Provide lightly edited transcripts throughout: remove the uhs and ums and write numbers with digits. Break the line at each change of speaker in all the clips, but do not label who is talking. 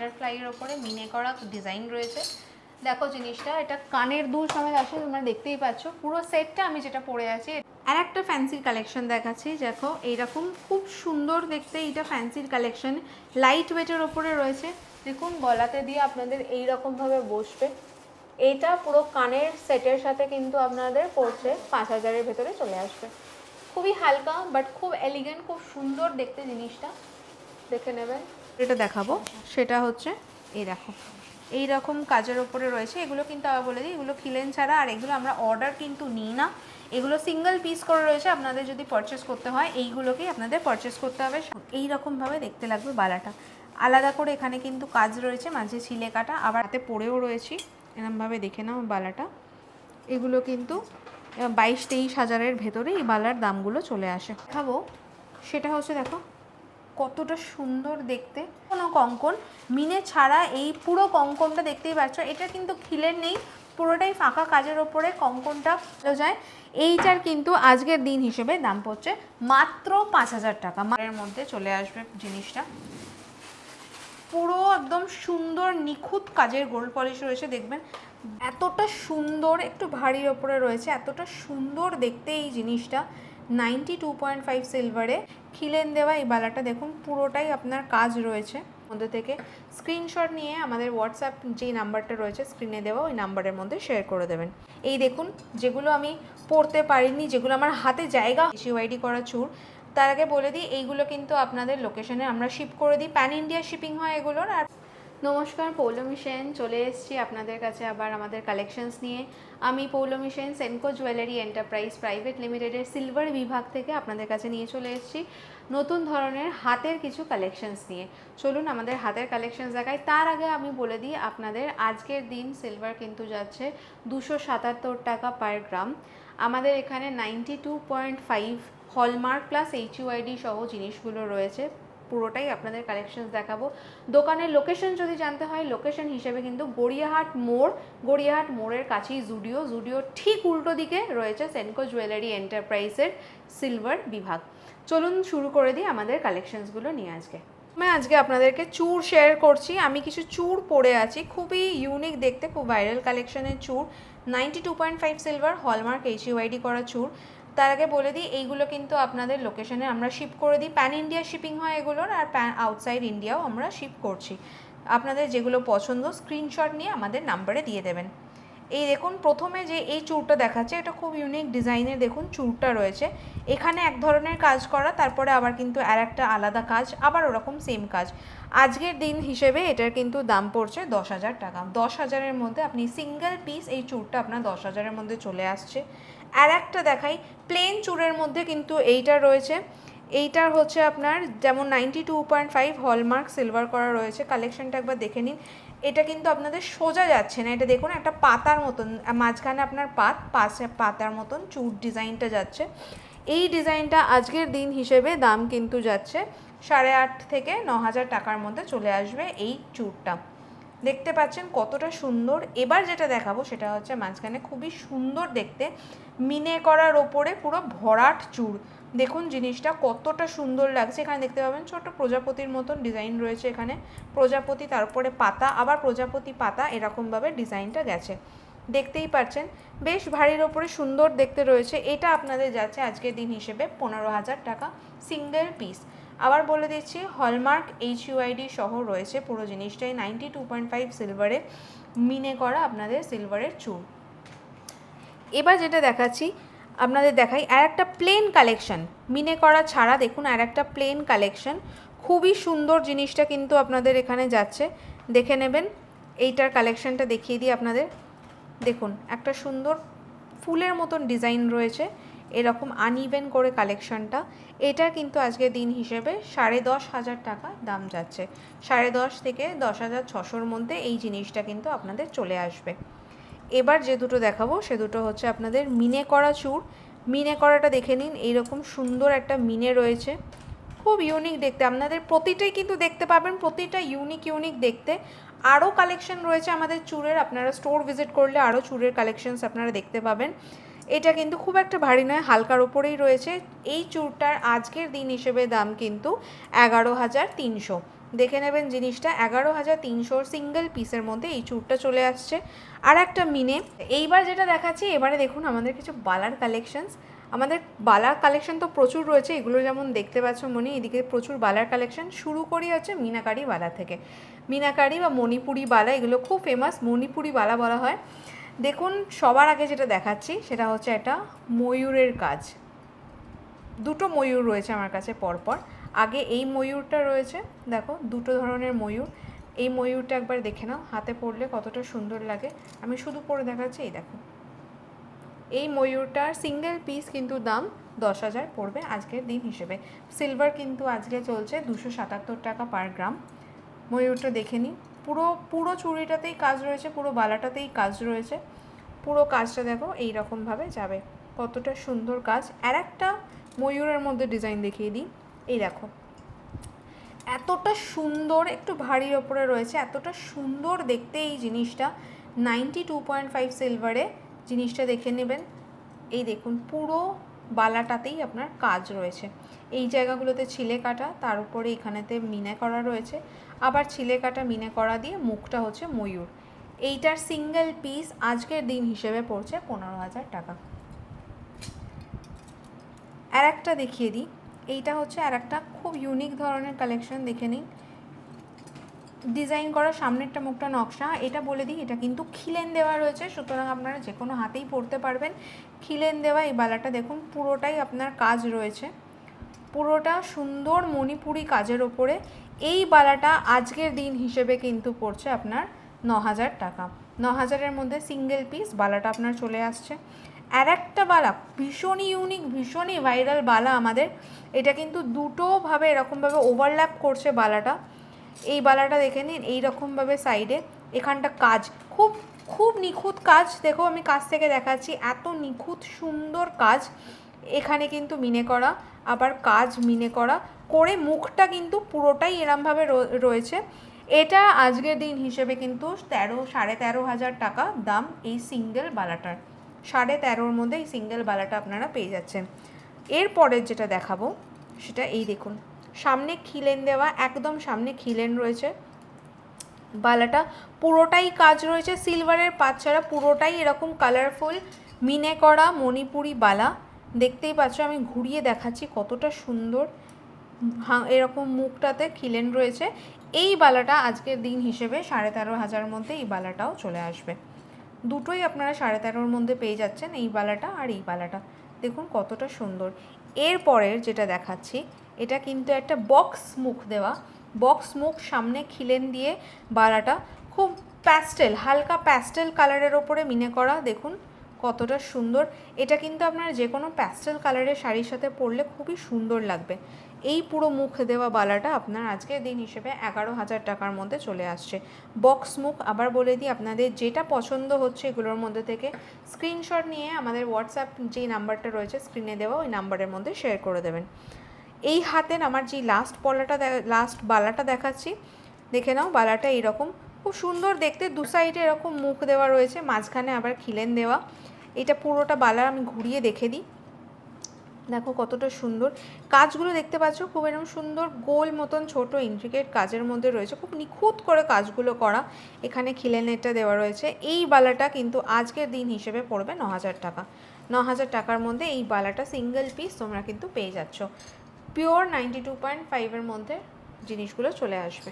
বাটারফ্লাইয়ের ওপরে মিনে করা ডিজাইন রয়েছে। দেখো জিনিসটা, এটা কানের দুল সমেত আসে, তোমরা দেখতেই পাচ্ছ। পুরো সেটটা আমি যেটা পরে আছি। আর একটা ফ্যান্সির কালেকশন দেখাচ্ছি, দেখো এইরকম খুব সুন্দর দেখতে। এইটা ফ্যান্সির কালেকশন, লাইট ওয়েটের ওপরে রয়েছে। দেখুন গলাতে দিয়ে আপনাদের এইরকমভাবে বসবে। এইটা পুরো কানের সেটের সাথে কিন্তু আপনাদের পড়ছে 5000-এর ভেতরে চলে আসবে। খুবই হালকা বাট খুব এলিগেন্ট, খুব সুন্দর দেখতে জিনিসটা, দেখে নেবেন। এটা দেখাবো সেটা হচ্ছে এই দেখো এইরকম কাজের ওপরে রয়েছে। এগুলো কিন্তু আবার বলে দিই, এগুলো খিলেন ছাড়া, আর এগুলো আমরা অর্ডার কিন্তু নিই না, এগুলো সিঙ্গেল পিস করে রয়েছে। আপনাদের যদি পারচেস করতে হয় এইগুলোকেই আপনাদের পারচেস করতে হবে। এইরকমভাবে দেখতে লাগবে বালাটা, আলাদা করে এখানে কিন্তু কাজ রয়েছে, মাঝে ছিলে কাটা, আবার হাতে পরেও রয়েছি। এরকমভাবে দেখে নাও বালাটা। এগুলো কিন্তু 22-23 হাজারের ভেতরে এই বালার দামগুলো চলে আসে। দেখাবো সেটা হচ্ছে, দেখো কতটা সুন্দর দেখতে। কোনো কঙ্কন মিনে ছাড়া এই পুরো কঙ্কনটা দেখতেই পাচ্ছ। এটা কিন্তু খিলের নেই, পুরোটাই ফাঁকা কাজের ওপরে কঙ্কনটা ভালো যায়। এইটার কিন্তু আজকের দিন হিসেবে দাম পড়ছে মাত্র 5000 টাকা। এর মধ্যে চলে আসবে জিনিসটা, পুরো একদম সুন্দর নিখুঁত কাজের গোল্ড পলিশ রয়েছে। দেখবেন এতটা সুন্দর, একটু ভারীর ওপরে রয়েছে, এতটা সুন্দর দেখতে এই জিনিসটা। 92.5 সিলভারে খিলেন দেওয়া এই বালাটা দেখুন, পুরোটাই আপনার কাজ রয়েছে। মধ্যে থেকে স্ক্রিনশট নিয়ে আমাদের হোয়াটসঅ্যাপ যে নাম্বারটা রয়েছে স্ক্রিনে দেওয়া, ওই নাম্বারের মধ্যে শেয়ার করে দেবেন। এই দেখুন যেগুলো আমি পরতে পারিনি, যেগুলো আমার হাতে জায়গা HUID করা চুড়, তার আগে বলে দিই এইগুলো কিন্তু আপনাদের লোকেশনে আমরা শিপ করে দিই, প্যান ইন্ডিয়া শিপিং হয় এগুলোর। আর নমস্কার, পৌলমী সেন চলে এসেছি আপনাদের কাছে আবার আমাদের কালেকশনস নিয়ে। আমি Poulami Sen Senco jewellery enterprise private লিমিটেডের সিলভার বিভাগ থেকে আপনাদের কাছে নিয়ে চলে এসেছি নতুন ধরনের হাতের কিছু কালেকশনস নিয়ে। চলুন আমাদের হাতের কালেকশনস দেখাই। তার আগে আমি বলে দিই আপনাদের, আজকের দিন সিলভার কিন্তু যাচ্ছে 277 টাকা পার গ্রাম। আমাদের এখানে 92.5 হলমার্ক প্লাস HUID সহ জিনিসগুলো রয়েছে। পুরোটাই আপনাদের কালেকশনস দেখাবো। দোকানের লোকেশন যদি জানতে হয়, লোকেশন হিসেবে কিন্তু গড়িয়াহাট মোড়ের কাছেই জুডিও ঠিক উল্টো দিকে রয়েছে সেনকো জুয়েলারি এন্টারপ্রাইজের সিলভার বিভাগ। চলুন শুরু করে দিই আমাদের কালেকশনসগুলো নিয়ে। আজকে আপনাদেরকে চূড় শেয়ার করছি। আমি কিছু চূড় পরে আছি, খুবই ইউনিক দেখতে, খুব ভাইরাল কালেকশনের চূড়। 92.5 সিলভার হলমার্ক HUID করা চূড়। তার আগে বলে দিই এইগুলো কিন্তু আপনাদের লোকেশনে আমরা শিপ করে দিই, প্যান ইন্ডিয়া শিপিং হয় এগুলোর, আর আউটসাইড ইন্ডিয়াও আমরা শিপ করছি। আপনাদের যেগুলো পছন্দ স্ক্রিনশট নিয়ে আমাদের নাম্বারে দিয়ে দেবেন। এই দেখুন প্রথমে যে এই চূড়টা দেখাচ্ছে, এটা খুব ইউনিক ডিজাইনের দেখুন চূড়টা রয়েছে। এখানে এক ধরনের কাজ করা, তারপরে আবার কিন্তু আর একটা আলাদা কাজ, আবার ওরকম সেম কাজ। আজকের দিন হিসেবে এটার কিন্তু দাম পড়ছে 10,000 টাকা। 10,000-এর মধ্যে আপনি সিঙ্গেল পিস এই চূড়টা আপনার 10,000-এর মধ্যে চলে আসছে। আর একটা দেখাই, প্লেন চূড়ের মধ্যে কিন্তু এইটা রয়েছে। এইটার হচ্ছে আপনার যেমন 92.5 হলমার্ক সিলভার করা রয়েছে। কালেকশনটা একবার দেখে নিন। এটা কিন্তু আপনাদের সোজা যাচ্ছে না, এটা দেখুন একটা পাতার মতন, মাঝখানে আপনার পাশে পাতার মতন চূড় ডিজাইনটা যাচ্ছে। এই ডিজাইনটা আজকের দিন হিসেবে দাম কিন্তু যাচ্ছে 8,500 থেকে 9,000 টাকার মধ্যে চলে আসবে এই চূড়টা। দেখতে পাচ্ছেন কতটা সুন্দর। এবার যেটা দেখাবো সেটা হচ্ছে মাঝখানে খুবই সুন্দর দেখতে মিনে করার ওপরে পুরো ভরাট চূড়। দেখুন জিনিসটা কতটা সুন্দর লাগছে। এখানে দেখতে পাবেন ছোট প্রজাপতির মতন ডিজাইন রয়েছে, এখানে প্রজাপতি, তারপরে পাতা, আবার প্রজাপতি পাতা, এরকমভাবে ডিজাইনটা গেছে। দেখতেই পাচ্ছেন বেশ ভারীর ওপরে সুন্দর দেখতে রয়েছে। এটা আপনাদের যাচ্ছে আজকের দিন হিসেবে 15,000 টাকা সিঙ্গেল পিস। আবার বলে দিচ্ছি হলমার্ক HUID সহ রয়েছে পুরো জিনিসটাই। 92.5 সিলভারে মিনে করা আপনাদের সিলভারের চূড়। এবার যেটা দেখাচ্ছি আপনাদের দেখাই আর একটা প্লেন কালেকশন, মিনে করা ছাড়া দেখুন আর একটা প্লেন কালেকশন। খুবই সুন্দর জিনিসটা কিন্তু আপনাদের এখানে যাচ্ছে, দেখে নেবেন। এইটার কালেকশনটা দেখিয়ে দিই আপনাদের। দেখুন একটা সুন্দর ফুলের মতন ডিজাইন রয়েছে, এরকম আনইভেন করে কালেকশনটা। এটার কিন্তু আজকের দিন হিসেবে 10,500 টাকা দাম যাচ্ছে। 10,500 থেকে 10,600-র মধ্যে এই জিনিসটা কিন্তু আপনাদের চলে আসবে। এবার যে দুটো দেখাবো সে দুটো হচ্ছে আপনাদের মিনে করা চূড়। মিনে করাটা দেখে নিন, এইরকম সুন্দর একটা মিনে রয়েছে, খুব ইউনিক দেখতে। আপনাদের প্রতিটাই কিন্তু দেখতে পাবেন, প্রতিটা ইউনিক দেখতে। আরও কালেকশন রয়েছে আমাদের চূড়ের, আপনারা স্টোর ভিজিট করলে আরও চূড়ের কালেকশনস আপনারা দেখতে পাবেন। এটা কিন্তু খুব একটা ভারী নয়, হালকার ওপরেই রয়েছে। এই চূড়টার আজকের দিন হিসেবে দাম কিন্তু 11,300। দেখে নেবেন জিনিসটা 11,300 সিঙ্গেল পিসের মধ্যে এই চুড়টা চলে আসছে। আর একটা মিনে। এইবার যেটা দেখাচ্ছি, এবারে দেখুন আমাদের কিছু বালার কালেকশনস। আমাদের বালার কালেকশন তো প্রচুর রয়েছে, এগুলো যেমন দেখতে পাচ্ছ মনে, এদিকে প্রচুর বালার কালেকশন। শুরু করি হচ্ছে মিনাকারি বালা থেকে। মিনাকারি বা মণিপুরি বালা, এগুলো খুব ফেমাস, মণিপুরি বালা বলা হয়। দেখুন সবার আগে যেটা দেখাচ্ছি সেটা হচ্ছে একটা ময়ূরের কাজ। দুটো ময়ূর রয়েছে আমার কাছে পরপর। আগে এই ময়ূরটা রয়েছে, দেখো দুটো ধরনের ময়ূর। এই ময়ূরটা একবার দেখে নাও, হাতে পরলে কতটা সুন্দর লাগে। আমি শুধু পরে দেখাচ্ছি, এই দেখো। এই ময়ূরটার সিঙ্গেল পিস কিন্তু দাম 10,000 পড়বে আজকের দিন হিসেবে। সিলভার কিন্তু আজকে চলছে 277 টাকা পার গ্রাম। ময়ূরটা দেখে নিই। পুরো চুড়িটাতেই কাজ রয়েছে, পুরো বালাটাতেই কাজ রয়েছে। পুরো কাজটা দেখো এইরকমভাবে যাবে, কতটা সুন্দর কাজ। আর একটা ময়ূরের মধ্যে ডিজাইন দেখিয়ে দিই, এই দেখো এতটা সুন্দর, একটু ভারীর ওপরে রয়েছে, এতটা সুন্দর দেখতে এই জিনিসটা। 92.5 সিলভারে জিনিসটা দেখে নেবেন। এই দেখুন পুরো বালাটাতেই আপনার কাজ রয়েছে। এই জায়গাগুলোতে ছিলে কাটা, তার উপরে এখানেতে মিনে করা রয়েছে, আবার ছিলে কাটা মিনে করা দিয়ে মুখটা হচ্ছে ময়ূর। এইটার সিঙ্গেল পিস আজকের দিন হিসেবে পড়ছে 15,000 টাকা। আর একটা দেখিয়ে দিই, এইটা হচ্ছে আর একটা খুব ইউনিক ধরনের কালেকশন, দেখে নিন। ডিজাইন করা সামনেরটা মুখটা নকশা। এটা বলে দিই, এটা কিন্তু খিলেন দেওয়া রয়েছে, সুতরাং আপনারা যে কোনো হাতেই পরতে পারবেন। খিলেন দেওয়া এই বালাটা দেখুন, পুরোটাই আপনার কাজ রয়েছে, পুরোটা সুন্দর মণিপুরি কাজের ওপরে। এই বালাটা আজকের দিন হিসেবে কিন্তু পড়ছে আপনার 9,000 টাকা। 9,000-এর মধ্যে সিঙ্গেল পিস বালাটা আপনার চলে আসছে। আর একটা বালা ভীষণই ইউনিক, ভীষণই ভাইরাল বালা আমাদের। এটা কিন্তু দুটোভাবে এরকমভাবে ওভারল্যাপ করছে বালাটা। এই বালাটা দেখে নিন, এইরকমভাবে সাইডে এখানটা কাজ, খুব খুব নিখুঁত কাজ। দেখো আমি কাছ থেকে দেখাচ্ছি, এত নিখুঁত সুন্দর কাজ। এখানে কিন্তু মিনে করা, আবার কাজ মিনে করা করে মুখটা কিন্তু পুরোটাই এরমভাবে রয়েছে। এটা আজকের দিন হিসেবে কিন্তু 13,500 টাকা দাম এই সিঙ্গেল বালাটার। 13,500-র মধ্যে এই সিঙ্গেল বালাটা আপনারা পেয়ে যাচ্ছেন। এরপরের যেটা দেখাবো সেটা এই দেখুন, সামনে খিলেন দেওয়া, একদম সামনে খিলেন রয়েছে। বালাটা পুরোটাই কাজ রয়েছে, সিলভারের পাত ছাড়া পুরোটাই এরকম কালারফুল মিনে করা মণিপুরি বালা। দেখতেই পাচ্ছ, আমি ঘুরিয়ে দেখাচ্ছি কতটা সুন্দর। এরকম মুখটাতে খিলেন রয়েছে। এই বালাটা আজকের দিন হিসেবে 13,500-র মধ্যে এই বালাটাও চলে আসবে। দুটোই আপনারা 13,500-র মধ্যে পেয়ে যাচ্ছেন, এই বালাটা আর এই বালাটা। দেখুন কতটা সুন্দর। এরপরের যেটা দেখাচ্ছি, এটা কিন্তু একটা বক্স মুখ দেওয়া, বক্স মুখ, সামনে খিলেন দিয়ে বালাটা খুব প্যাস্টেল, হালকা প্যাস্টেল কালারের ওপরে মিনে করা। দেখুন কতটা সুন্দর। এটা কিন্তু আপনার যে কোনো প্যাস্টেল কালারের শাড়ির সাথে পরলে খুবই সুন্দর লাগবে। এই পুরো মুখ দেওয়া বালাটা আপনার আজকের দিন হিসেবে 11,000 টাকার মধ্যে চলে আসছে। বক্স মুখ, আবার বলে দিই, আপনাদের যেটা পছন্দ হচ্ছে এগুলোর মধ্যে থেকে স্ক্রিনশট নিয়ে আমাদের হোয়াটসঅ্যাপ যে নাম্বারটা রয়েছে স্ক্রিনে দেওয়া, ওই নাম্বারের মধ্যে শেয়ার করে দেবেন। এই হাতের আমার যে লাস্ট বালাটা দেখাচ্ছি, দেখে নাও। বালাটা এইরকম খুব সুন্দর দেখতে, দু সাইডে এরকম মুখ দেওয়া রয়েছে, মাঝখানে আবার খিলেন দেওয়া। এটা পুরোটা বালা আমি ঘুরিয়ে দেখে দিই, দেখো কতটা সুন্দর কাজগুলো দেখতে পাচ্ছ। খুব এরকম সুন্দর গোল মতন ছোট ইন্ট্রিকেট কাজের মধ্যে রয়েছে, খুব নিখুঁত করে কাজগুলো করা। এখানে খিলেনেরটা দেওয়া রয়েছে। এই বালাটা কিন্তু আজকের দিন হিসেবে পড়বে 9,000 টাকা। 9,000 টাকার মধ্যে এই বালাটা সিঙ্গেল পিস তোমরা কিন্তু পেয়ে যাচ্ছ। পিওর 92.5-এর মধ্যে জিনিসগুলো চলে আসবে।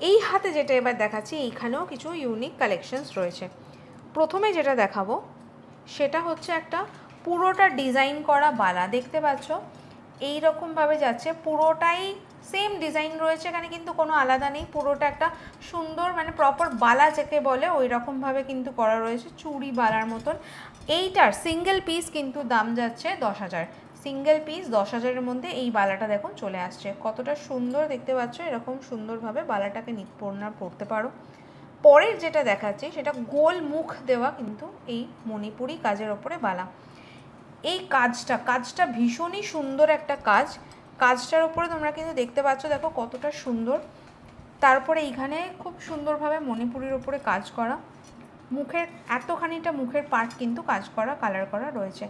এই হাতে যেটা এবার দেখাচ্ছি, এইখানেও কিছু ইউনিক কালেকশনস রয়েছে। প্রথমে যেটা দেখাবো সেটা হচ্ছে একটা পুরোটা ডিজাইন করা বালা, দেখতে পাচ্ছ এই রকমভাবে যাচ্ছে, পুরোটাই সেম ডিজাইন রয়েছে, এখানে কিন্তু কোনো আলাদা নেই। পুরোটা একটা সুন্দর মানে প্রপার বালা যাকে বলে ওই রকমভাবে কিন্তু করা রয়েছে, চুড়ি বালার মতন। এইটার সিঙ্গেল পিস কিন্তু দাম যাচ্ছে 10,000। সিঙ্গেল পিস 10,000-এর মধ্যে এই বালাটা দেখুন চলে আসছে, কতটা সুন্দর দেখতে পাচ্ছ। এরকম সুন্দরভাবে বালাটাকে পরতে পারো। পরের যেটা দেখাচ্ছি সেটা গোল মুখ দেওয়া কিন্তু এই মণিপুরি কাজের ওপরে বালা। এই কাজটা ভীষণই সুন্দর একটা কাজ। কাজটার ওপরে তোমরা কিন্তু দেখতে পাচ্ছ, দেখো কতটা সুন্দর। তারপরে এইখানে খুব সুন্দরভাবে মণিপুরির ওপরে কাজ করা, মুখের এতখানিটা মুখের পার্ট কিন্তু কাজ করা, কালার করা রয়েছে,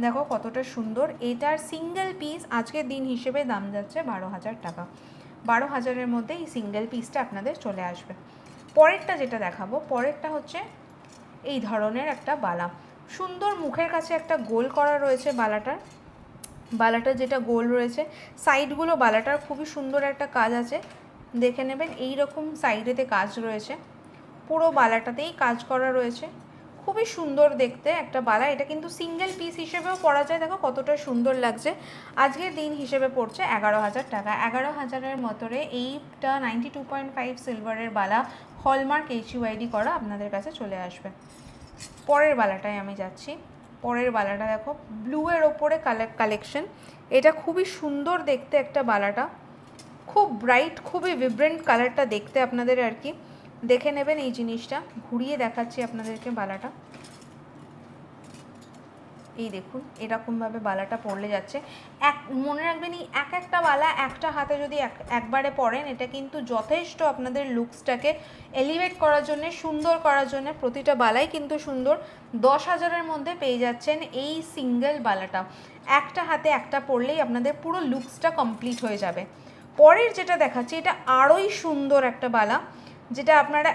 দেখো কতটা সুন্দর। এটার সিঙ্গেল পিস আজকের দিন হিসেবে দাম যাচ্ছে 12,000 টাকা। 12,000-এর মধ্যে এই সিঙ্গেল পিসটা আপনাদের চলে আসবে। পরেরটা যেটা দেখাবো, পরেরটা হচ্ছে এই ধরনের একটা বালা, সুন্দর মুখের কাছে একটা গোল করা রয়েছে বালাটার যেটা গোল রয়েছে, সাইডগুলো বালাটার খুবই সুন্দর একটা কাজ আছে, দেখে নেবেন। এই রকম সাইডেতে কাজ রয়েছে, পুরো বালাটাতেই কাজ করা রয়েছে, খুবই সুন্দর দেখতে একটা বালা। এটা কিন্তু সিঙ্গেল পিস হিসেবেও পরা যায়, দেখো কতটা সুন্দর লাগছে। আজকের দিন হিসেবে পড়ছে 11,000 টাকা। 11,000-এর মতরে এইটা 92.5 সিলভারের বালা, হলমার্ক HUID করা আপনাদের কাছে চলে আসবে। পরের বালাটায় আমি যাচ্ছি। পরের বালাটা দেখো, ব্লুয়ের ওপরে কালেকশন, এটা খুবই সুন্দর দেখতে একটা বালাটা, খুব ব্রাইট, খুবই ভিব্রেন্ট কালারটা দেখতে আপনাদের আর কি। দেখে নেবেন এই জিনিসটা, ঘুরিয়ে দেখাচ্ছি আপনাদেরকে বালাটা। এই দেখুন এরকমভাবে বালাটা পরলে যাচ্ছে। মনে রাখবেন এই একটা বালা একটা হাতে যদি একবারে পরেন, এটা কিন্তু যথেষ্ট আপনাদের লুকসটাকে এলিভেট করার জন্য, সুন্দর করার জন্য। প্রতিটা বালাই কিন্তু সুন্দর। 10,000-এর মধ্যে পেয়ে যাচ্ছেন এই সিঙ্গেল বালাটা, একটা হাতে একটা পরলেই আপনাদের পুরো লুকসটা কমপ্লিট হয়ে যাবে। পরের যেটা দেখাচ্ছি, এটা আরোই সুন্দর একটা বালা, যেটা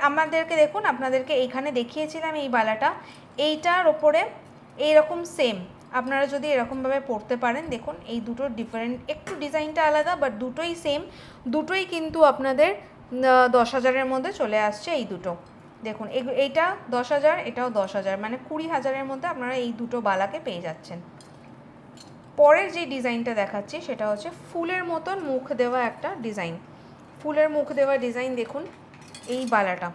আমাদেরকে দেখুন, আপনাদেরকে এইখানে দেখিয়েছিলাম এই বালাটা, এইটার ওপরে এইরকম সেম আপনারা যদি এরকমভাবে পরতে পারেন, দেখুন এই দুটোর ডিফারেন্ট, একটু ডিজাইনটা আলাদা, বাট দুটোই সেম, দুটোই কিন্তু আপনাদের 10,000-এর মধ্যে চলে আসছে। এই দুটো দেখুন, এইটা 10,000, এটাও 10,000, মানে 20,000-এর মধ্যে আপনারা এই দুটো বালাকে পেয়ে যাচ্ছেন। পরের যে ডিজাইনটা দেখাচ্ছি সেটা হচ্ছে ফুলের মতন মুখ দেওয়া একটা ডিজাইন, ফুলের মুখ দেওয়া ডিজাইন। দেখুন এই বালাটা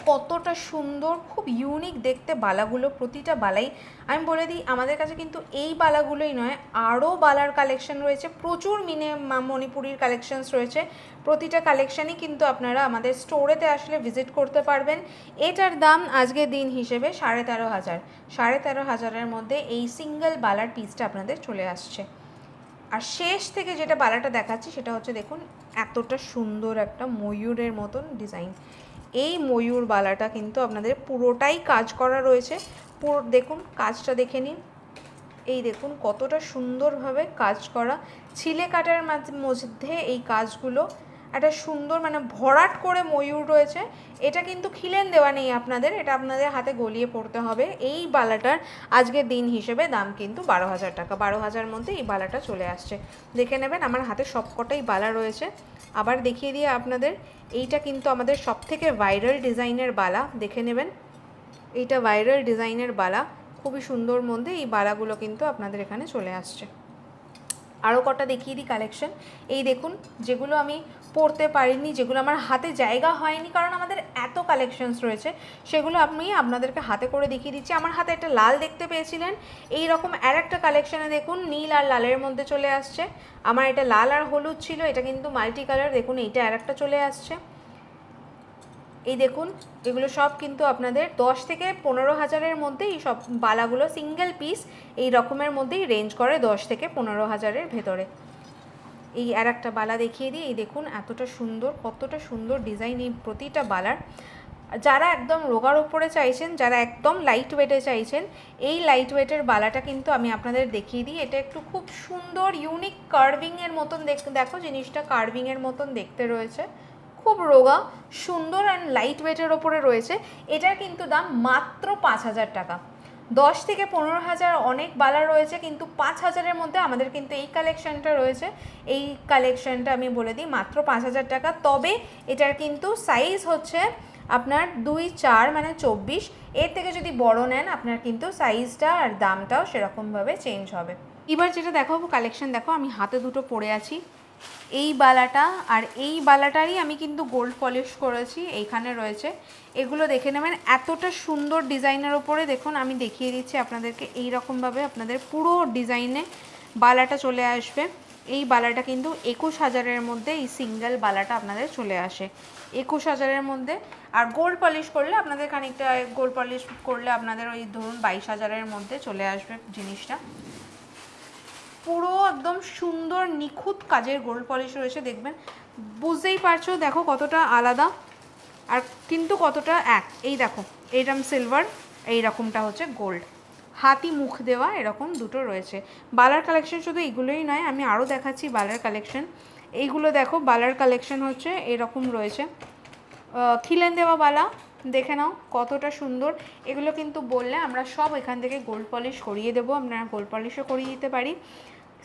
কতটা সুন্দর, খুব ইউনিক দেখতে বালাগুলো, প্রতিটা বালাই। আমি বলে দিই, আমাদের কাছে কিন্তু এই বালাগুলোই নয়, আরও বালার কালেকশন রয়েছে, প্রচুর মণিপুরির কালেকশনস রয়েছে। প্রতিটা কালেকশানই কিন্তু আপনারা আমাদের স্টোরেতে আসলে ভিজিট করতে পারবেন। এটার দাম আজকের দিন হিসেবে 13,500। 13,500-এর মধ্যে এই সিঙ্গেল বালার পিসটা আপনাদের চলে আসছে। আর শেষ থেকে যেটা বালাটা দেখাচ্ছি সেটা হচ্ছে, দেখুন এতটা সুন্দর একটা ময়ূরের মতন ডিজাইন। এই ময়ূর বালাটা কিন্তু আপনাদের পুরোটাই কাজ করা রয়েছে, পুরো দেখুন কাজটা দেখে নিন। এই দেখুন কতটা সুন্দরভাবে কাজ করা, ছিলে কাটার মধ্যে এই কাজগুলো, একটা সুন্দর মানে ভরাট করে ময়ূর রয়েছে। এটা কিন্তু খিলেন দেওয়া নেই আপনাদের, এটা আপনাদের হাতে গলিয়ে পড়তে হবে। এই বালাটার আজকের দিন হিসেবে দাম কিন্তু 12,000 টাকা। 12,000-এর মধ্যে এই বালাটা চলে আসছে। দেখে নেবেন আমার হাতে সবকটাই বালা রয়েছে। আবার দেখিয়ে দিয়ে আপনাদের, এইটা কিন্তু আমাদের সবথেকে ভাইরাল ডিজাইনের বালা, দেখে নেবেন এইটা ভাইরাল ডিজাইনের বালা, খুবই সুন্দর মধ্যে এই বালাগুলো কিন্তু আপনাদের এখানে চলে আসছে। আরও কটা দেখিয়ে দিই কালেকশন। এই দেখুন, যেগুলো আমি পরতে পারিনি, যেগুলো আমার হাতে জায়গা হয়নি, কারণ আমাদের এত কালেকশনস রয়েছে, সেগুলো আমি আপনাদেরকে হাতে করে দেখিয়ে দিচ্ছি। আমার হাতে একটা লাল দেখতে পেয়েছিলেন, এই রকম আর একটা কালেকশানে দেখুন নীল আর লালের মধ্যে চলে আসছে। আমার এটা লাল আর হলুদ ছিল, এটা কিন্তু মাল্টি কালার, দেখুন এইটা আর একটা চলে আসছে। এই দেখুন এগুলো সব কিন্তু আপনাদের 10 থেকে 15,000-এর মধ্যে এই সব বালাগুলো সিঙ্গেল পিস এই রকমের মধ্যেই রেঞ্জ করে, 10 থেকে 15,000-এর ভেতরে। এই আর একটা বালা দেখিয়ে দিই, এই দেখুন এতটা সুন্দর, কতটা সুন্দর ডিজাইন এই প্রতিটা বালার। যারা একদম রোগার ওপরে চাইছেন, যারা একদম লাইট ওয়েটে চাইছেন, এই লাইট ওয়েটের বালাটা কিন্তু আমি আপনাদের দেখিয়ে দিই। এটা একটু খুব সুন্দর ইউনিক কার্ভিংয়ের মতন দেখো, জিনিসটা কার্ভিংয়ের মতন দেখতে রয়েছে, খুব রোগা সুন্দর অ্যান্ড লাইট ওয়েটের ওপরে রয়েছে। এটার কিন্তু দাম মাত্র 5,000 টাকা। 10 থেকে 15,000 অনেক বালা রয়েছে, কিন্তু 5,000-এর মধ্যে আমাদের কিন্তু এই কালেকশানটা রয়েছে। এই কালেকশানটা আমি বলে দিই মাত্র 5,000 টাকা। তবে এটার কিন্তু সাইজ হচ্ছে আপনার 2-4 মানে 24, এর থেকে যদি বড় নেন আপনার কিন্তু সাইজটা আর দামটাও সেরকমভাবে চেঞ্জ হবে। এবার যেটা দেখাবো কালেকশন, দেখো আমি হাতে দুটো পরে আছি, এই বালাটা আর এই বালাটারই আমি কিন্তু গোল্ড পলিশ করেছি, এইখানে রয়েছে। এগুলো দেখে নেবেন, এতটা সুন্দর ডিজাইনের ওপরে দেখুন, আমি দেখিয়ে দিচ্ছি আপনাদেরকে। এই রকমভাবে আপনাদের পুরো ডিজাইনে বালাটা চলে আসবে। এই বালাটা কিন্তু 21,000-এর মধ্যে এই সিঙ্গেল বালাটা আপনাদের চলে আসে, 21,000-এর মধ্যে। আর গোল্ড পলিশ করলে আপনাদের খানিকটা, গোল্ড পলিশ করলে আপনাদের ওই ধরুন 22,000-এর মধ্যে চলে আসবে জিনিসটা। পুরো একদম সুন্দর নিখুঁত কাজের গোল্ড পলিশ রয়েছে, দেখবেন বুঝতেই পারছো, দেখো কতটা আলাদা আর কিন্তু কতটা এক। এই দেখো এইরকম সিলভার, এই রকমটা হচ্ছে গোল্ড, হাতি মুখ দেওয়া এরকম দুটো রয়েছে। বালার কালেকশন শুধু এগুলোই নয়, আমি আরও দেখাচ্ছি বালার কালেকশন। এইগুলো দেখো বালার কালেকশন হচ্ছে এরকম রয়েছে, খিলেন দেওয়া বালা, দেখে নাও কতটা সুন্দর। এগুলো কিন্তু বললে আমরা সব এখান থেকে গোল্ড পলিশ করিয়ে দেবো, আমরা গোল্ড পলিশও করিয়ে দিতে পারি।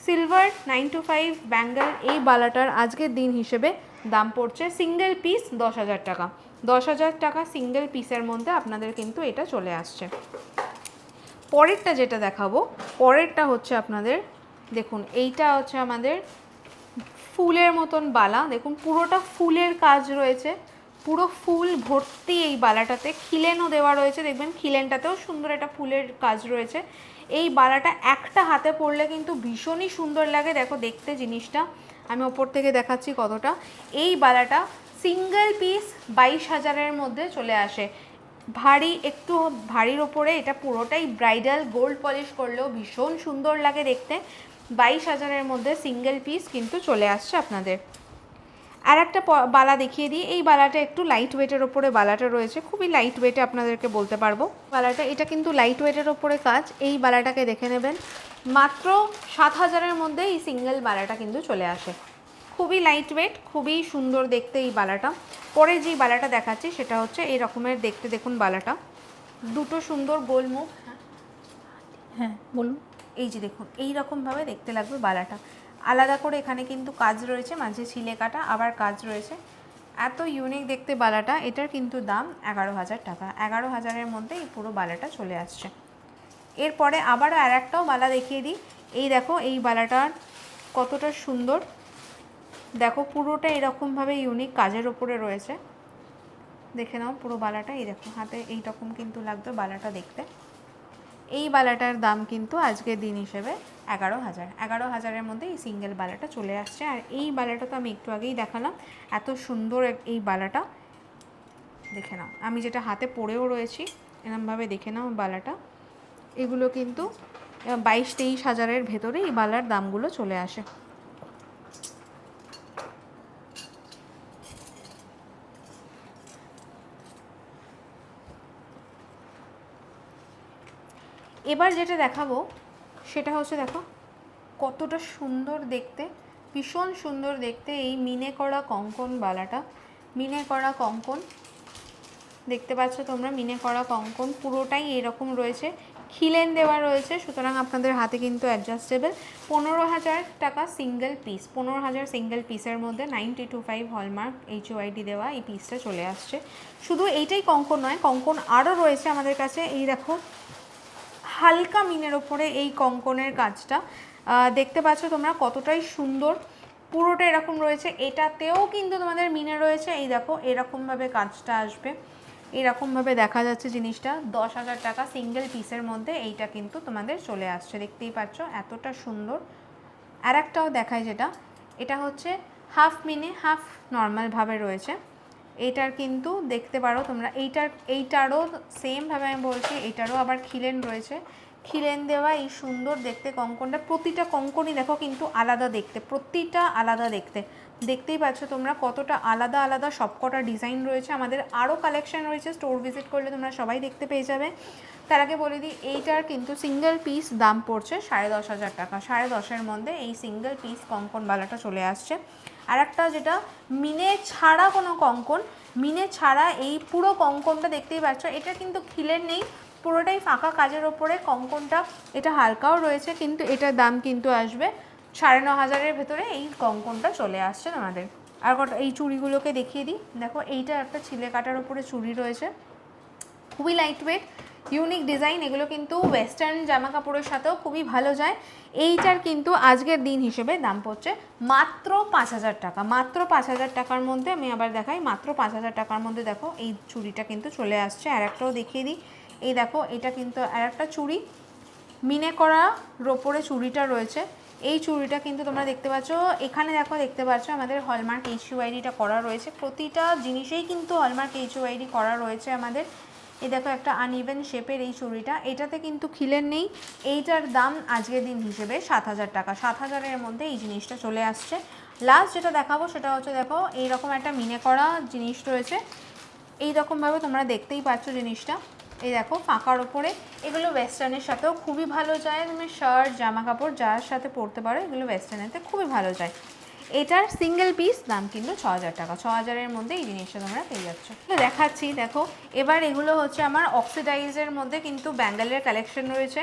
সিলভার 925 ব্যাঙ্গেল, এই বালাটার আজকের দিন হিসেবে দাম পড়ছে সিঙ্গেল পিস 10,000 টাকা। 10,000 টাকা সিঙ্গেল পিসের মধ্যে আপনাদের কিন্তু এটা চলে আসছে। পরেরটা যেটা দেখাবো, পরেরটা হচ্ছে আপনাদের দেখুন, এইটা হচ্ছে আমাদের ফুলের মতন বালা, দেখুন পুরোটা ফুলের কাজ রয়েছে, পুরো ফুল ভর্তি এই বালাটাতে, খিলেনও দেওয়া রয়েছে, দেখবেন খিলেনটাতেও সুন্দর একটা ফুলের কাজ রয়েছে। এই বালাটা একটা হাতে পরলে কিন্তু ভীষণই সুন্দর লাগে, দেখো দেখতে জিনিসটা, আমি ওপর থেকে দেখাচ্ছি কতটা। এই বালাটা সিঙ্গেল পিস 22,000-এর মধ্যে চলে আসে। ভারী, একটু ভারীর ওপরে, এটা পুরোটাই ব্রাইডাল, গোল্ড পলিশ করলেও ভীষণ সুন্দর লাগে দেখতে। 22,000-এর মধ্যে সিঙ্গেল পিস কিন্তু চলে আসছে আপনাদের। আর একটা বালা দেখিয়ে দিই, এই বালাটা একটু লাইট ওয়েটের ওপরে বালাটা রয়েছে, খুবই লাইট ওয়েটে আপনাদেরকে বলতে পারবো বালাটা, এটা কিন্তু লাইট ওয়েটের ওপরে কাজ। এই বালাটাকে দেখে নেবেন, মাত্র 7,000-এর মধ্যে এই সিঙ্গেল বালাটা কিন্তু চলে আসে, খুবই লাইট ওয়েট, খুবই সুন্দর দেখতে এই বালাটা। পরে যেই বালাটা দেখাচ্ছি সেটা হচ্ছে এই রকমের দেখতে, দেখুন বালাটা দুটো সুন্দর গোলমুখ, হ্যাঁ বলুন, এই যে দেখুন এই রকমভাবে দেখতে লাগবে বালাটা, আলাদা করে এখানে কিন্তু কাজ রয়েছে, মাঝে ছিলে কাটা আবার কাজ রয়েছে, এত ইউনিক দেখতে বালাটা। এটার কিন্তু দাম 11,000 টাকা। 11,000-এর মধ্যে এই পুরো বালাটা চলে আসছে। এরপরে আবারও আর একটাও বালা দেখিয়ে দিই, এই দেখো এই বালাটার কতটা সুন্দর, দেখো পুরোটা এরকমভাবে ইউনিক কাজের ওপরে রয়েছে, দেখে নাও পুরো বালাটা, এই দেখো হাতে এইরকম কিন্তু লাগবে বালাটা দেখতে। এই বালাটার দাম কিন্তু আজকের দিন হিসেবে 11,000। 11,000-এর মধ্যে এই সিঙ্গেল বালাটা চলে আসছে। আর এই বালাটা তো আমি একটু আগেই দেখালাম, এত সুন্দর এই বালাটা, দেখে নাও, আমি যেটা হাতে পরেও রয়েছি এরমভাবে দেখে নাও বালাটা। এগুলো কিন্তু 22-23,000-এর ভেতরে এই বালার দামগুলো চলে আসে। এবার যেটা দেখাবো সেটা হচ্ছে, দেখো কতটা সুন্দর দেখতে, ভীষণ সুন্দর দেখতে এই মিনে করা কঙ্কন বালাটা। মিনে করা কঙ্কন দেখতে পাচ্ছ তোমরা, মিনে করা কঙ্কন পুরোটাই এরকম রয়েছে, খিলেন দেওয়া রয়েছে, সুতরাং আপনাদের হাতে কিন্তু অ্যাডজাস্টেবল। 15,000 টাকা সিঙ্গেল পিস, 15,000 সিঙ্গেল পিসের মধ্যে 925 হলমার্ক HUID দেওয়া এই পিসটা চলে আসছে। শুধু এইটাই কঙ্কন নয়, কঙ্কন আরও রয়েছে আমাদের কাছে, এই দেখো হালকা মিনের ওপরে এই কঙ্কনের কাজটা দেখতে পাচ্ছ তোমরা কতটাই সুন্দর, পুরোটা এরকম রয়েছে, এটাতেও কিন্তু তোমাদের মিনে রয়েছে, এই দেখো এরকমভাবে কাজটা আসবে, এরকমভাবে দেখা যাচ্ছে জিনিসটা। 10,000 টাকা সিঙ্গেল পিসের মধ্যে এইটা কিন্তু তোমাদের চলে আসছে, দেখতেই পাচ্ছ এতটা সুন্দর। আর একটাও দেখায় যেটা, এটা হচ্ছে হাফ মিনে হাফ নর্মালভাবে রয়েছে, এইটার কিন্তু দেখতে পারো তোমরা, এইটারও সেমভাবে আমি বলছি, এইটারও আবার খিলেন রয়েছে, খিলেন দেওয়া এই সুন্দর দেখতে কঙ্কনটা, প্রতিটা কঙ্কনই দেখো কিন্তু আলাদা দেখতে, প্রতিটা আলাদা দেখতে, দেখতেই পাচ্ছ তোমরা কতটা আলাদা আলাদা সবকটা ডিজাইন রয়েছে। আমাদের আরও কালেকশন রয়েছে, স্টোর ভিজিট করলে তোমরা সবাই দেখতে পেয়ে যাবে। তার আগে বলে দিই, এইটার কিন্তু সিঙ্গেল পিস দাম পড়ছে 10,500 টাকা। 10,500-এর মধ্যে এই সিঙ্গেল পিস কঙ্কন বালাটা চলে আসছে। আর একটা যেটা মিনে ছাড়া কোনো কঙ্কন, মিনে ছাড়া এই পুরো কঙ্কনটা দেখতেই পাচ্ছ, এটা কিন্তু খিলের নেই, পুরোটাই ফাঁকা কাজের ওপরে কঙ্কনটা, এটা হালকাও রয়েছে, কিন্তু এটার দাম কিন্তু আসবে 9,500-এর ভেতরে এই কঙ্কনটা চলে আসছে আমাদের। আর কটা এই চুড়িগুলোকে দেখিয়ে দিই, দেখো এইটা একটা ছিলে কাটার ওপরে চুড়ি রয়েছে, খুবই লাইট ওয়েট, ইউনিক ডিজাইন, এগুলো কিন্তু ওয়েস্টার্ন জামা কাপড়ের সাথেও খুবই ভালো যায়। এইটার কিন্তু আজকের দিন হিসেবে দাম পড়ছে মাত্র 5,000 টাকা। মাত্র 5,000 টাকার মধ্যে, আমি আবার দেখাই, মাত্র 5,000 টাকার মধ্যে দেখো এই চুড়িটা কিন্তু চলে আসছে। আর একটাও দেখিয়ে দিই, এই দেখো এটা কিন্তু আর একটা চুড়ি, মিনে করা ওপরে চুড়িটা রয়েছে, এই চুড়িটা কিন্তু তোমরা দেখতে পাচ্ছ, এখানে দেখো দেখতে পাচ্ছ আমাদের হলমার্ক HUIDটা করা রয়েছে, প্রতিটা জিনিসেই কিন্তু হলমার্ক HUID করা রয়েছে আমাদের। এই দেখো একটা আনইভেন শেপের এই চুড়িটা, এটাতে কিন্তু খিলের নেই, এইটার দাম আজকের দিন হিসেবে 7,000 টাকা। 7,000-এর মধ্যে এই জিনিসটা চলে আসছে। লাস্ট যেটা দেখাবো সেটা হচ্ছে, দেখো এইরকম একটা মিনে করা জিনিস রয়েছে, এইরকমভাবে তোমরা দেখতেই পাচ্ছ জিনিসটা, এই দেখো ফাঁকার ওপরে, এগুলো ওয়েস্টার্নের সাথেও খুবই ভালো যায়, তুমি শার্ট জামা কাপড় যার সাথে পরতে পারো, এগুলো ওয়েস্টার্নেতে খুবই ভালো যায়। এটার সিঙ্গেল পিস দাম কিন্তু 6,000 টাকা। 6,000-এর মধ্যে এই জিনিসটা তোমরা পেয়ে যাচ্ছ। দেখাচ্ছি, দেখো এবার এগুলো হচ্ছে আমার অক্সিডাইজের মধ্যে কিন্তু ব্যাঙ্গেলের কালেকশন রয়েছে।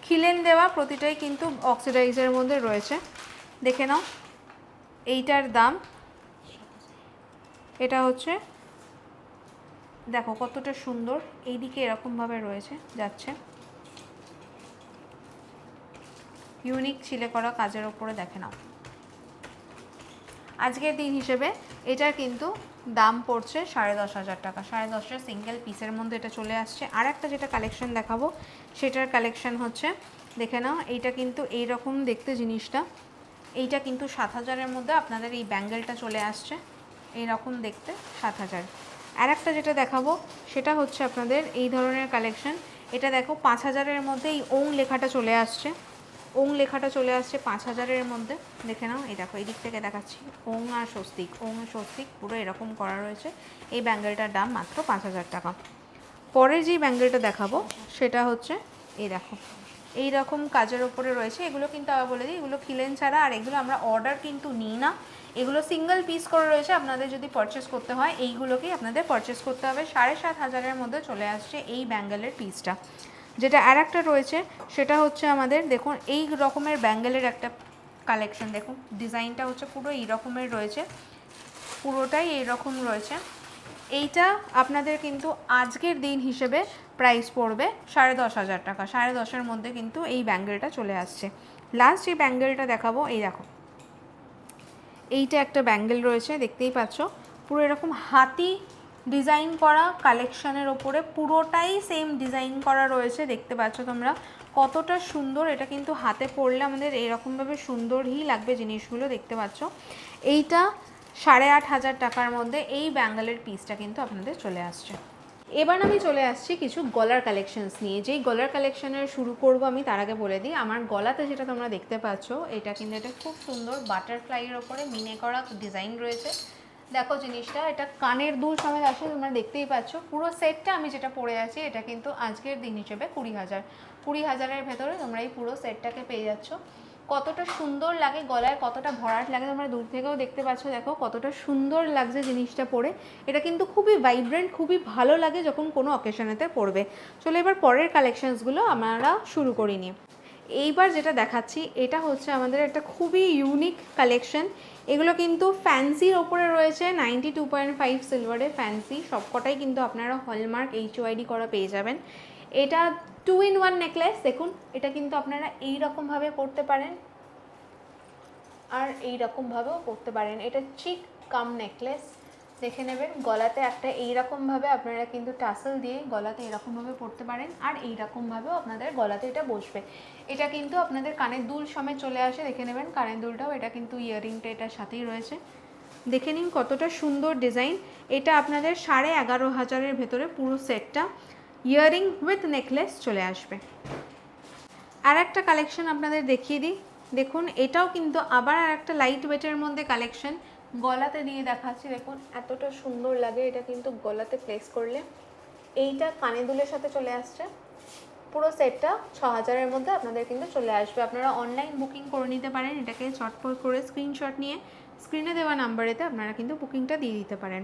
খিলেন দেওয়া প্রতিটাই কিন্তু অক্সিডাইজের মধ্যে রয়েছে। দেখে নাও এইটার দাম, এটা হচ্ছে দেখো কতটা সুন্দর, এইদিকে এরকমভাবে রয়েছে যাচ্ছে, ইউনিক ছিলে করা কাজের ওপরে। দেখে নাও আজকের দিন হিসেবে এটার কিন্তু দাম পড়ছে 10,500 টাকা। 10,500 সিঙ্গেল পিসের মধ্যে এটা চলে আসছে। আর একটা যেটা কালেকশন দেখাবো সেটার কালেকশন হচ্ছে, দেখে নাও এইটা কিন্তু এইরকম দেখতে জিনিসটা, এইটা কিন্তু 7,000-এর মধ্যে আপনাদের এই ব্যাঙ্গেলটা চলে আসছে, এইরকম দেখতে 7,000। আর একটা যেটা দেখাবো সেটা হচ্ছে আপনাদের এই ধরনের কালেকশন, এটা দেখো 5,000-এর মধ্যে এই ওং লেখাটা চলে আসছে, ওং লেখাটা চলে আসছে 5,000-এর মধ্যে। দেখে নাও, এই দেখো এই দিক থেকে দেখাচ্ছি, ওং আর স্বস্তিক, ওং আর স্বস্তিক পুরো এরকম করা রয়েছে। এই ব্যাঙ্গেলটার দাম মাত্র 5,000 টাকা। পরের যেই ব্যাঙ্গেলটা দেখাবো সেটা হচ্ছে এই দেখো এই রকম কাজের ওপরে রয়েছে। এগুলো কিন্তু আবার বলে দিই, এগুলো খিলেন ছাড়া, আর এগুলো আমরা অর্ডার কিন্তু নিই না, এগুলো সিঙ্গেল পিস করে রয়েছে। আপনাদের যদি পারচেস করতে হয় এইগুলোকেই আপনাদের পারচেস করতে হবে। 7,500-এর মধ্যে চলে আসছে এই ব্যাঙ্গেলের পিসটা। যেটা আর একটা রয়েছে সেটা হচ্ছে আমাদের দেখুন এই রকমের ব্যাঙ্গেলের একটা কালেকশন, দেখুন ডিজাইনটা হচ্ছে পুরো এই রকমের রয়েছে, পুরোটাই এই রকম রয়েছে। এইটা আপনাদের কিন্তু আজকের দিন হিসেবে প্রাইস পড়বে 10,500 টাকা। 10,500-এর মধ্যে কিন্তু এই ব্যাঙ্গেলটা চলে আসছে। লাস্ট যে ব্যাঙ্গেলটা দেখাবো, এই দেখো এইটা একটা ব্যাঙ্গেল রয়েছে, দেখতেই পাচ্ছ পুরো এরকম হাতি ডিজাইন করা কালেকশানের ওপরে, পুরোটাই সেম ডিজাইন করা রয়েছে। দেখতে পাচ্ছ তোমরা কতটা সুন্দর, এটা কিন্তু হাতে পরলে আমাদের এরকমভাবে সুন্দরই লাগবে জিনিসগুলো। দেখতে পাচ্ছ এইটা 8,500 টাকার মধ্যে এই ব্যাঙ্গেলের পিসটা কিন্তু আপনাদের চলে আসছে। এবার আমি চলে আসছি কিছু গলার কালেকশনস নিয়ে। যেই গলার কালেকশনের শুরু করব আমি তার আগে বলে দিই, আমার গলাতে যেটা তোমরা দেখতে পাচ্ছ এটা কিন্তু এটা খুব সুন্দর বাটারফ্লাইয়ের ওপরে মিনে করা ডিজাইন রয়েছে। দেখো জিনিসটা, এটা কানের দুল সমেত আসে, তোমরা দেখতেই পাচ্ছ। পুরো সেটটা আমি যেটা পরে আছি এটা কিন্তু আজকের দিন হিসেবে 20,000। 20,000-এর ভেতরে তোমরা এই পুরো সেটটাকে পেয়ে যাচ্ছ। কতটা সুন্দর লাগে গলায়, কতটা ভরাট লাগে তোমরা দূর থেকেও দেখতে পাচ্ছ। দেখো কতটা সুন্দর লাগছে জিনিসটা পরে, এটা কিন্তু খুবই ভাইব্রেন্ট, খুবই ভালো লাগে যখন কোনো অকেশনেতে পরবে। চলো এবার পরের কালেকশনসগুলো আমরা শুরু করি নিয়ে। এইবার যেটা দেখাচ্ছি এটা হচ্ছে আমাদের একটা খুবই ইউনিক কালেকশন। এগুলো কিন্তু ফ্যান্সির ওপরে রয়েছে, 92.5 সিলভারে ফ্যান্সি, সবকটাই কিন্তু আপনারা হলমার্ক HOID করা পেয়ে যাবেন। এটা 2-in-1 নেকলেস। দেখুন এটা কিন্তু আপনারা এই রকমভাবে পরতে পারেন আর এই রকমভাবেও পরতে পারেন। এটা চিক কাম নেকলেস, দেখে নেবেন। গলাতে একটা এইরকমভাবে আপনারা কিন্তু টাসেল দিয়ে গলাতে এরকমভাবে পরতে পারেন, আর এইরকমভাবেও আপনাদের গলাতে এটা বসবে। এটা কিন্তু আপনাদের কানের দুল সমেত চলে আসে, দেখে নেবেন কানের দুলটাও। এটা কিন্তু ইয়াররিংটা এটার সাথেই রয়েছে, দেখে নিন কতটা সুন্দর ডিজাইন। এটা আপনাদের 11,500-এর ভেতরে পুরো সেটটা ইয়াররিং উইথ নেকলেস চলে আসবে। আর একটা কালেকশন আপনাদের দেখিয়ে দিই, দেখুন এটাও কিন্তু আবার আর একটা লাইট ওয়েটের মধ্যে কালেকশন। গলাতে দিয়ে দেখাচ্ছি, দেখুন এতটা সুন্দর লাগে এটা কিন্তু গলাতে প্লেস করলে। এইটা কানে দুলের সাথে চলে আসছে, পুরো সেটটা 6,000-এর মধ্যে আপনাদের কিন্তু চলে আসবে। আপনারা অনলাইন বুকিং করে নিতে পারেন, এটাকে চটপট করে স্ক্রিনশট নিয়ে স্ক্রিনে দেওয়া নাম্বারেতে আপনারা কিন্তু বুকিংটা দিয়ে দিতে পারেন।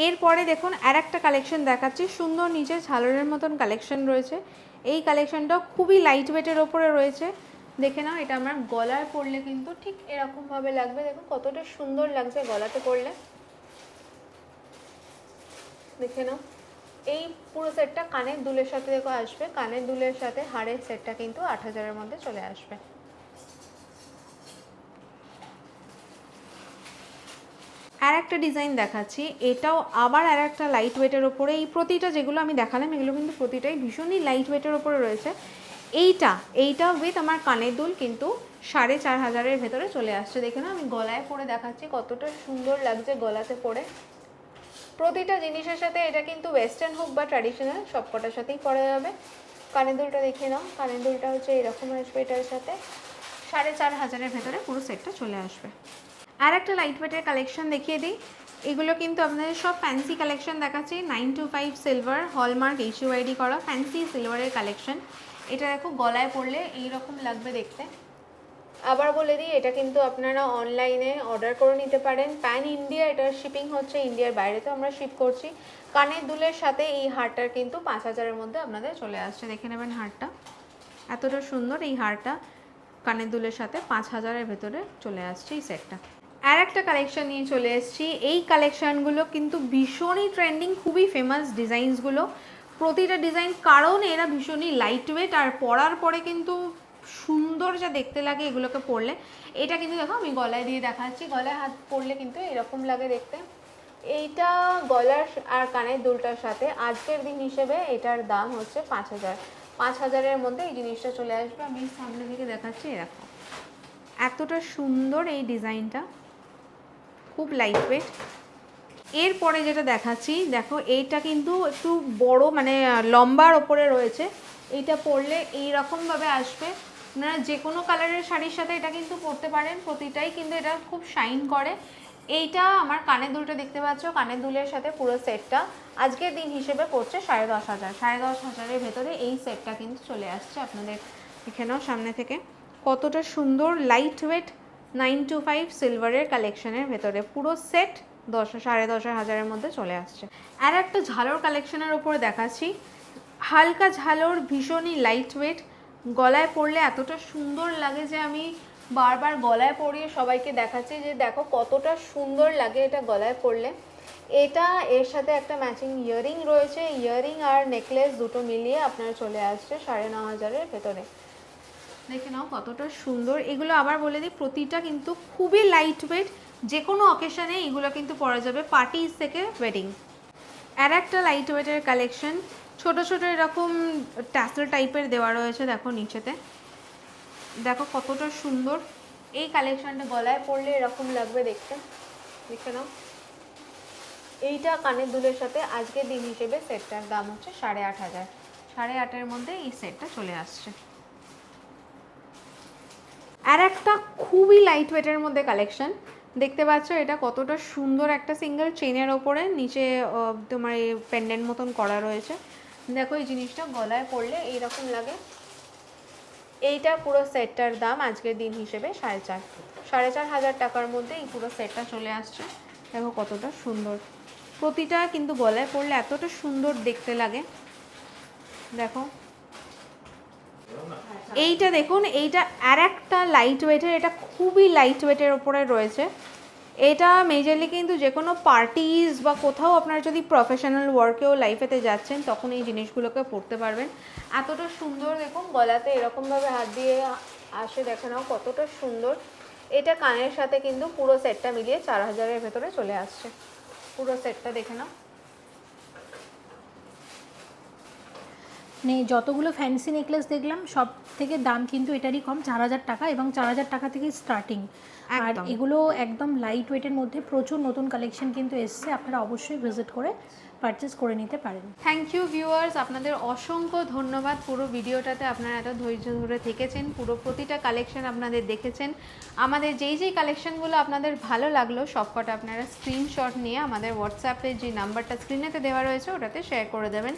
এরপরে দেখুন আর একটা কালেকশন দেখাচ্ছি, সুন্দর নিচে ঝালরের মতন কালেকশন রয়েছে। এই কালেকশনটা খুবই লাইট ওয়েটের ওপরে রয়েছে, দেখে নাও। এটা আমার গলায় পরলে কিন্তু ঠিক এরকমভাবে লাগবে, দেখুন কতটা সুন্দর লাগছে গলাতে পরলে, দেখে নাও। এই পুরো সেটটা কানের দুলের সাথে দেখো আসবে, কানের দুলের সাথে হাড়ের সেটটা কিন্তু 8,000-এর মধ্যে চলে আসবে। আর একটা ডিজাইন দেখাচ্ছি, এটাও আবার আর একটা লাইট ওয়েটের ওপরে। এই প্রতিটা যেগুলো আমি দেখালাম এগুলো কিন্তু প্রতিটাই ভীষণই লাইট ওয়েটের ওপরে রয়েছে। এইটা উইথ আমার কানের দুল কিন্তু 4,500-এর ভেতরে চলে আসছে। দেখে না, আমি গলায় পরে দেখাচ্ছি কতটা সুন্দর লাগছে গলাতে পরে। প্রতিটা জিনিসের সাথে এটা কিন্তু ওয়েস্টার্ন হোক বা ট্র্যাডিশনাল সবকটার সাথেই পরা যাবে। কানের দুলটা দেখে নাও, কানের দুলটা হচ্ছে এরকম আসবে, এটার সাথে 4,500-এর ভেতরে পুরো সেটটা চলে আসবে। আর একটা লাইট ওয়েটের কালেকশন দেখিয়ে দিই, এগুলো কিন্তু আপনাদের সব ফ্যান্সি কালেকশন দেখাচ্ছি। 925 সিলভার হলমার্ক HOID করা ফ্যান্সি সিলভারের কালেকশন। এটা দেখো গলায় পরলে এইরকম লাগবে দেখতে, আবার বলে দিই, এটা কিন্তু আপনারা অনলাইনে অর্ডার করে নিতে পারেন। প্যান ইন্ডিয়া এটার শিপিং হচ্ছে, ইন্ডিয়ার বাইরে তো আমরা শিপ করছি। কানের দুলের সাথে এই হারটার কিন্তু 5,000-এর মধ্যে আপনাদের চলে আসছে। দেখে নেবেন হারটা এতটা সুন্দর, এই হারটা কানের দুলের সাথে 5,000-এর ভেতরে চলে আসছে এই সেটটা। আর একটা কালেকশন নিয়ে চলে এসেছি। এই কালেকশানগুলো কিন্তু ভীষণই ট্রেন্ডিং, খুবই ফেমাস ডিজাইনসগুলো, প্রতিটা ডিজাইন, কারণ এরা ভীষণই লাইট ওয়েট আর পরার পরে কিন্তু সুন্দর যা দেখতে লাগে এগুলোকে পরলে। এটা কিন্তু দেখো আমি গলায় দিয়ে দেখাচ্ছি, গলায় হাত পরলে কিন্তু এরকম লাগে দেখতে। এইটা গলার আর কানের দুলটার সাথে আজকের দিন হিসেবে এটার দাম হচ্ছে 5,000। 5,000-এর মধ্যে এই জিনিসটা চলে আসবে। আমি সামনে থেকে দেখাচ্ছি, এরকম এতটা সুন্দর এই ডিজাইনটা, খুব লাইট ওয়েট। এরপরে যেটা দেখাচ্ছি দেখো, এইটা কিন্তু একটু বড় মানে লম্বার ওপরে রয়েছে। এইটা পরলে এইরকমভাবে আসবে, আপনারা যে কোনো কালারের শাড়ির সাথে এটা কিন্তু পরতে পারেন, প্রতিটাই কিন্তু এটা খুব শাইন করে। এইটা আমার কানের দুলটা দেখতে পাচ্ছ, কানের দুলের সাথে পুরো সেটটা আজকের দিন হিসেবে পড়ছে 10,500। 10,500-এর ভেতরে এই সেটটা কিন্তু চলে আসছে আপনাদের। এখানেও সামনে থেকে কতটা সুন্দর লাইট ওয়েট 925 সিলভারের কালেকশনের ভেতরে পুরো সেট 10,000-10,500-এর মধ্যে চলে আসছে। আর একটা ঝালোর কালেকশনের ওপরে দেখাচ্ছি, হালকা ঝালোর, ভীষণই লাইট ওয়েট, গলায় পরলে এতটা সুন্দর লাগে যে আমি বারবার গলায় পরিয়ে সবাইকে দেখাচ্ছি যে দেখো কতটা সুন্দর লাগে এটা গলায় পরলে। এটা এর সাথে একটা ম্যাচিং ইয়াররিং রয়েছে, ইয়াররিং আর নেকলেস দুটো মিলিয়ে আপনার চলে আসছে 9,500-এর ভেতরে। দেখে নাও কতটা সুন্দর। এগুলো আবার বলে দিই, প্রতিটা কিন্তু খুবই লাইট ওয়েট, যে কোনো অকেশানে এগুলো কিন্তু পরা যাবে, পার্টিজ থেকে ওয়েডিং। আর একটা লাইট ওয়েটের কালেকশন, ছোট ছোট এরকম ট্যাসেল টাইপের দেওয়া রয়েছে, দেখো নিচেতে, দেখো কতটা সুন্দর। এই কালেকশনটা গলায় পরলে এরকম লাগবে দেখতে, দেখে নাও। এইটা কানের দুলের সাথে আজকের দিন হিসেবে সেটটার দাম হচ্ছে 8,500। 8,500-এর মধ্যে এই সেটটা চলে আসছে। আর একটা খুবই লাইট ওয়েটের মধ্যে কালেকশন দেখতে পাচ্ছ, এটা কতটা সুন্দর, একটা সিঙ্গেল চেনের ওপরে নিচে তোমার এই পেন্ডেন্ট মতন করা রয়েছে। দেখো এই জিনিসটা গলায় পরলে এইরকম লাগে। এইটা পুরো সেটটার দাম আজকের দিন হিসেবে 4,500 টাকার মধ্যে এই পুরো সেটটা চলে আসছে। দেখো কতটা সুন্দর, প্রতিটা কিন্তু গলায় পরলে এতটা সুন্দর দেখতে লাগে। দেখো এইটা দেখুন, এইটা আর একটা লাইট ওয়েটের, এটা খুবই লাইট ওয়েটের ওপরে রয়েছে। এটা মেজরলি কিন্তু যে কোনো পার্টিজ বা কোথাও আপনার যদি প্রফেশনাল ওয়ার্কেও লাইফেতে যাচ্ছেন তখন এই জিনিসগুলোকে পরতে পারবেন। এতটা সুন্দর, দেখুন গলাতে এরকমভাবে হাত দিয়ে আসে, দেখে নাও কতটা সুন্দর। এটা কানের সাথে কিন্তু পুরো সেটটা মিলিয়ে 4,000-এর ভেতরে চলে আসছে। পুরো সেটটা দেখে নাও।
মানে যতগুলো ফ্যান্সি নেকলেস দেখলাম সব থেকে দাম কিন্তু এটারই কম, 4,000 টাকা, এবং 4,000 টাকা থেকে স্টার্টিং। আর এগুলো একদম লাইট ওয়েটের মধ্যে প্রচুর নতুন কালেকশন কিন্তু এসছে, আপনারা অবশ্যই ভিজিট করে পারচেস করে নিতে পারেন।
থ্যাংক ইউ ভিউয়ার্স, আপনাদের অসংখ্য ধন্যবাদ। পুরো ভিডিওটাতে আপনারা এত ধৈর্য ধরে থেকেছেন, পুরো প্রতিটা কালেকশন আপনাদের দেখেছেন। আমাদের যেই যেই কালেকশনগুলো আপনাদের ভালো লাগলো সবকটা আপনারা স্ক্রিনশট নিয়ে আমাদের হোয়াটসঅ্যাপে যে নাম্বারটা স্ক্রিনেতে দেওয়া রয়েছে ওটাতে শেয়ার করে দেবেন।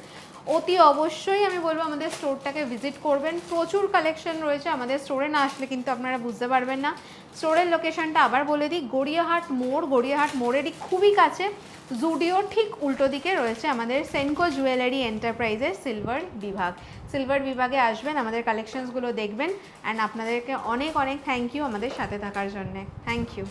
অতি অবশ্যই আমি বলবো আমাদের স্টোরটাকে ভিজিট করবেন, প্রচুর কালেকশন রয়েছে। আমাদের স্টোরে না আসলে কিন্তু আপনারা বুঝতে পারবেন না। স্টোরের লোকেশনটা আবার বলে দিই, গড়িয়াহাট মোড়, গড়িয়াহাট মোড়েরই খুবই কাছে, জুডিও ঠিক উল্টো দিকে রয়েছে আমাদের সেনকো জুয়েলারি এন্টারপ্রাইজের সিলভার বিভাগ। সিলভার বিভাগে আসবেন, আমাদের কালেকশনসগুলো দেখবেন। অ্যান্ড আপনাদেরকে অনেক অনেক থ্যাংক ইউ আমাদের সাথে থাকার জন্যে। Thank you.